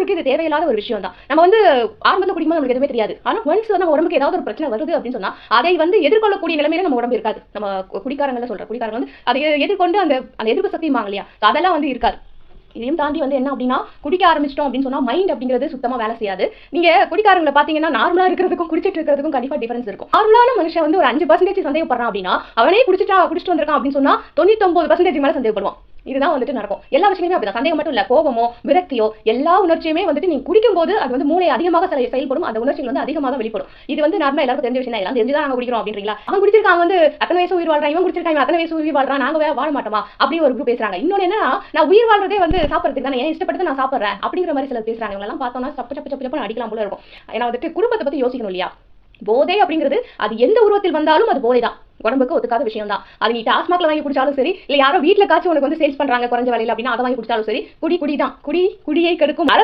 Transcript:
ஊருக்கு இது தேவையில்லாத ஒரு விஷயம் தான். நம்ம வந்து ஆரம்பத்தில் குடிக்கும்போது நமக்கு எதுவுமே தெரியாது. ஆனால் ஒன்ஸ் நம்ம உடம்புக்கு ஏதாவது ஒரு பிரச்சனை வருது அப்படின்னு சொன்னா அதை வந்து எதிர்கொள்ளக்கூடிய நிலைமையில நம்ம உடம்பு இருக்காது. நம்ம குடிக்காரங்கள சொல்ற குடிக்காரங்க வந்து அதை எதிர்கொண்டு அந்த எதிர்ப்பு சக்தி வாங்க இல்லையா, அதெல்லாம் வந்து இருக்காது. இதையும் தாண்டி வந்து என்ன அப்படின்னா, குடிக்க ஆரம்பிச்சிட்டோம் அப்படின்னு சொன்னா மைண்ட் அப்படிங்கிறது சுத்தமா வேலை செய்யாது. நீங்க குடிக்காரங்களை பாத்தீங்கன்னா நார்மலா இருக்கிறதுக்கும் குடிச்சிட்டு இருக்கிறதுக்கும் கண்டிப்பா டிஃபரன்ஸ் இருக்கும். நார்மலான மனுஷன் வந்து ஒரு 5% சந்தேகப்படுறான் அப்படின்னா, அவனே குடிச்சிட்டு வந்திருக்கான் அப்படின்னு சொன்னா 99% மேல சந்தேகப்படுவான். இதுதான் வந்துட்டு நடக்கும். எல்லா விஷயமே அப்படிதான். சந்தேகம் மட்டும் இல்ல, கோபமோ விரக்தியோ எல்லா உணர்ச்சியுமே வந்துட்டு நீங்க குடிக்கும் போது அது வந்து மூளை அதிகமாக செயல்படும். அந்த உணர்ச்சிகள் வந்து அதிகமாக வெளிப்படும். இது வந்து நார்மலா எல்லாருக்கும் தெரிஞ்ச விஷயம் தான். எல்லாம் தெரிஞ்சுதான் நாங்க குடிக்கிறோம் அப்படின்றீங்களா? அவன் குடிச்சிருக்கான் வந்து அத்தனை வயசு உயிர் வாழ்றான், இவன் குடிச்சிருக்கான் இவன் அத்தனை வயசு உயிர் வாழ்றான், நாங்க வாழ மாட்டோமா அப்படி ஒரு குரூப் பேசுறாங்க. இன்னொன்னு என்னன்னா, நான் உயிர் வாழ்றதே வந்து சாப்பிடறதுக்கு தானே, ஏன் இஷ்டப்பட்டு நான் சாப்பிடுறேன் அப்படிங்கிற மாதிரி சிலர் பேசுறாங்க. இவங்க எல்லாம் பார்த்தோம்னா சப்பு சப்பு சப்பு சப்புன்னு அடிக்கலாம் போல இருக்கும். ஏன்னா வந்துட்டு குடும்பத்தை பத்தி யோசிக்கணும் இல்லையா? போதை அப்படிங்கிறது அது எந்த உருவத்தில் வந்தாலும் அது போதை தான். உடம்புக்கு ஒத்துக்காத விஷயம் தான். அது நீ டாஸ்மாக்ல வாங்கி குடிச்சாலும் சரி, இல்ல யாரோ வீட்டுல காய்ச்சி உனக்கு வந்து சேல்ஸ் பண்றாங்க குறைஞ்ச விலையில அப்படின்னா அதை வாங்கி குடிச்சாலும் சரி, குடி தான். குடியை கெடுக்கும்.